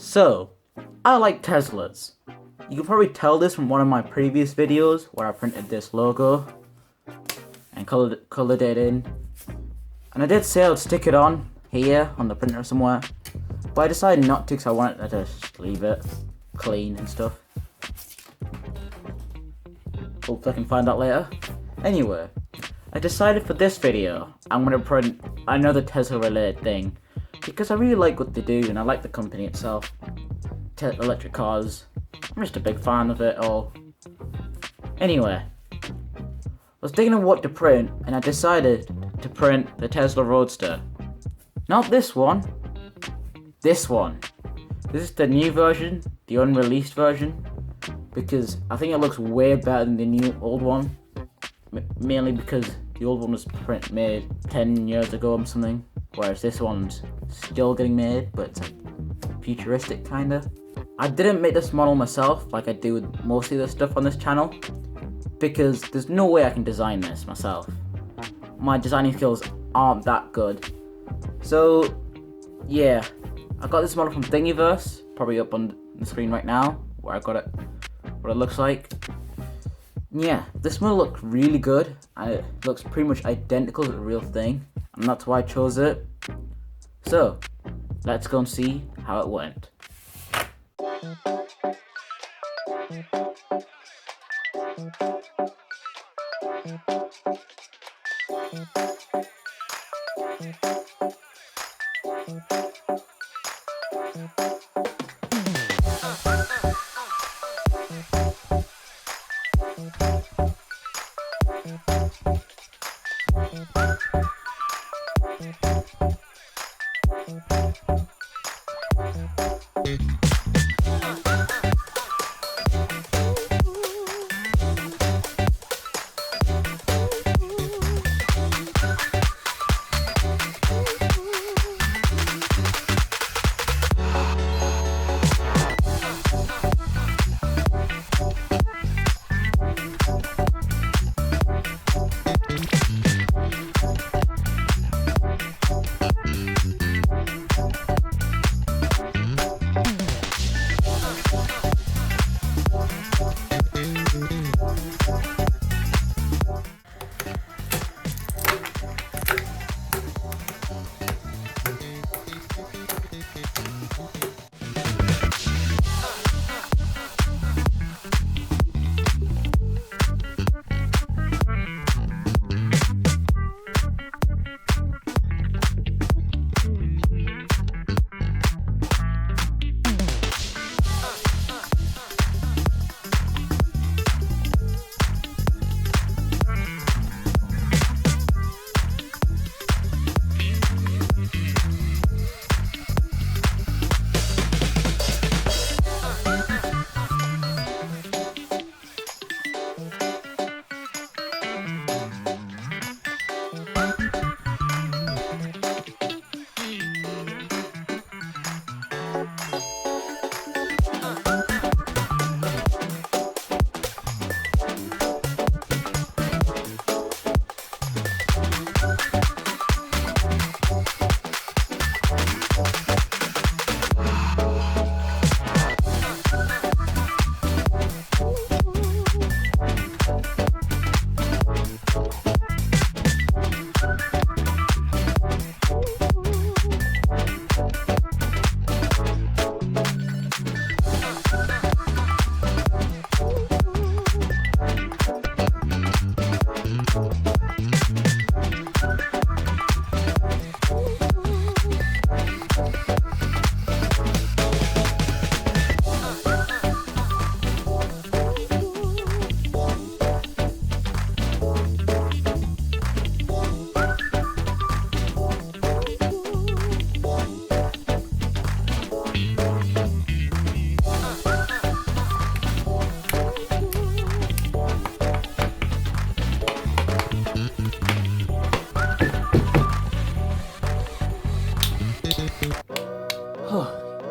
So, I like Teslas. You can probably tell this from one of my previous videos where I printed this logo and colored it in. And I did say I'd stick it on here on the printer somewhere, but I decided not to because I wanted to just leave it clean and stuff. Hope I can find out later. Anyway, I decided for this video I'm going to print another Tesla related thing because I really like what they do and I like the company itself. Electric cars. I'm just a big fan of it all. Anyway, I was thinking of what to print and I decided to print the Tesla Roadster. Not this one. This one. This is the new version, the unreleased version, because I think it looks way better than the new old one. Mainly because the old one was made 10 years ago or something, whereas this one's still getting made, but it's like futuristic kinda. I didn't make this model myself like I do with mostly the stuff on this channel, because there's no way I can design this myself. My designing skills aren't that good. So yeah, I got this model from Thingiverse, probably up on the screen right now, where I got it, what it looks like. Yeah, this model looks really good, and it looks pretty much identical to the real thing, and that's why I chose it. So, let's go and see how it went.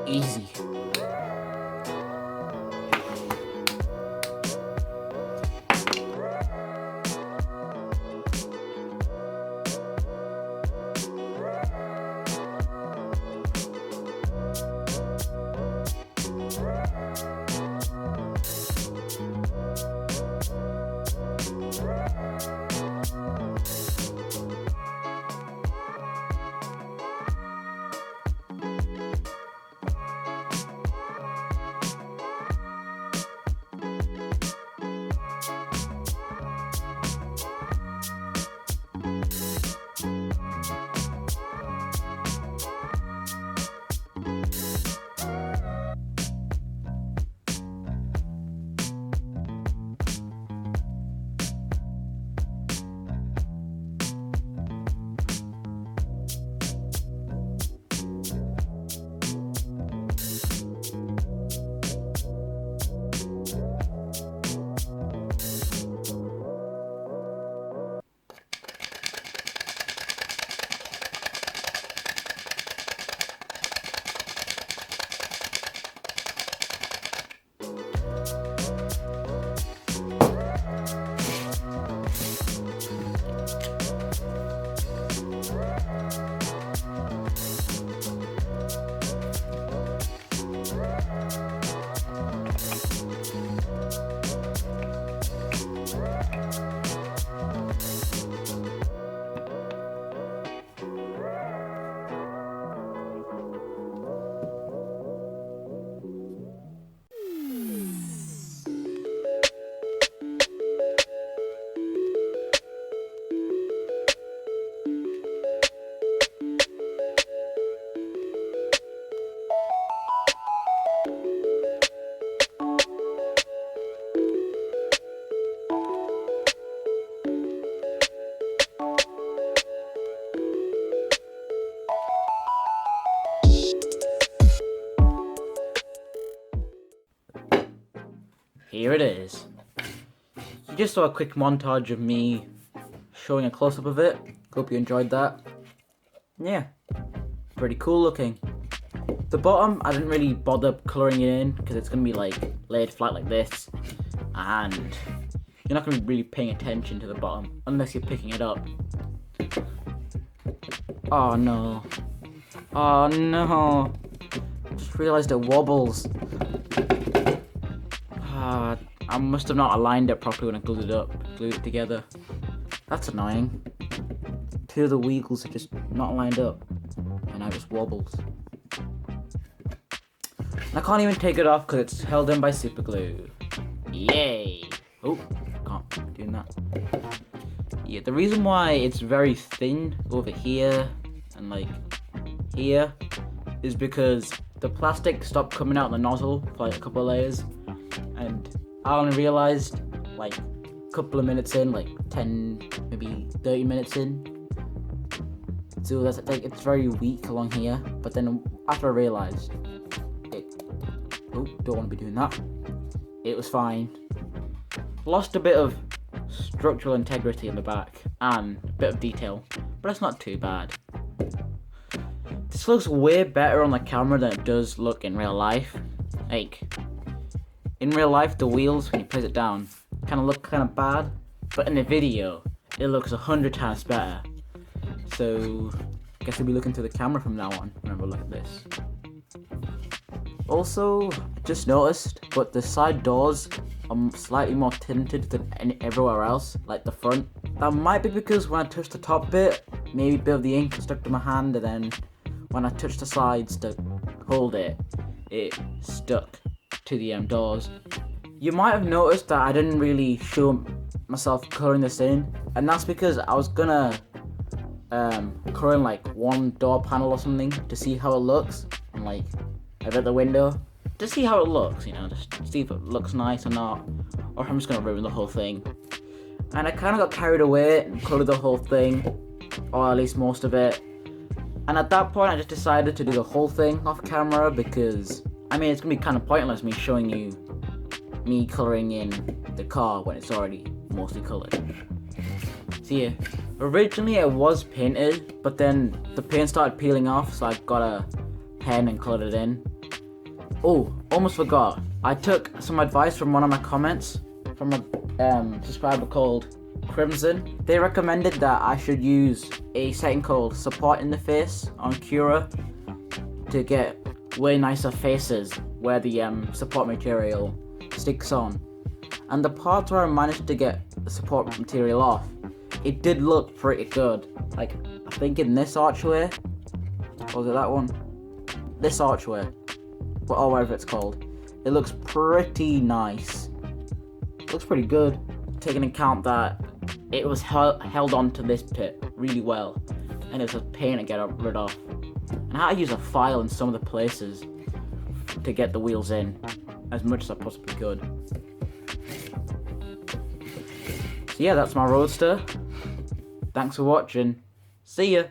Easy. here it is. You just saw a quick montage of me showing a close-up of it. Hope you enjoyed that. Yeah, pretty cool looking. The bottom, I didn't really bother colouring it in because it's going to be like laid flat like this, and you're not going to be really paying attention to the bottom unless you're picking it up. Oh no. Oh no. Just realised it wobbles. I must have not aligned it properly when I glued it together. That's annoying. Two of the wheels are just not lined up, and now it just wobbles. I can't even take it off because it's held in by super glue. Yay! Oh, can't be doing that. Yeah, the reason why it's very thin over here and like here is because the plastic stopped coming out the nozzle for like a couple of layers, and I only realized like a couple of minutes in, like 10, maybe 30 minutes in. So that's like it's very weak along here, but then after I realized don't want to be doing that. It was fine. Lost a bit of structural integrity in the back and a bit of detail, but it's not too bad. This looks way better on the camera than it does look in real life. Like, in real life, the wheels, when you place it down, kind of look kind of bad, but in the video, it looks 100 times better. So, I guess we'll be looking through the camera from now on whenever we look at this. Also, just noticed, but the side doors are slightly more tinted than everywhere else, like the front. That might be because when I touched the top bit, maybe a bit of the ink stuck to my hand, and then when I touched the sides to hold it, it stuck to the doors. You might have noticed that I didn't really show myself colouring this in, and that's because I was gonna colour in like one door panel or something to see how it looks, and like at the window, to see how it looks, you know, just see if it looks nice or not, or if I'm just gonna ruin the whole thing. And I kind of got carried away and coloured the whole thing, or at least most of it. And at that point, I just decided to do the whole thing off camera because, I mean, it's gonna be kind of pointless me showing you me colouring in the car when it's already mostly coloured. See, yeah, originally it was painted, but then the paint started peeling off, so I got a pen and coloured it in. Oh, almost forgot. I took some advice from one of my comments from a subscriber called Crimson. They recommended that I should use a setting called Support in the Face on Cura to get way nicer faces where the support material sticks on. And the parts where I managed to get the support material off, it did look pretty good. Like, I think in this archway, or was it that one? This archway, or whatever it's called, it looks pretty nice. It looks pretty good, taking into account that it was held onto this bit really well, and it was a pain to get rid of. And I had to use a file in some of the places to get the wheels in as much as I possibly could. So yeah, that's my Roadster. Thanks for watching. See ya!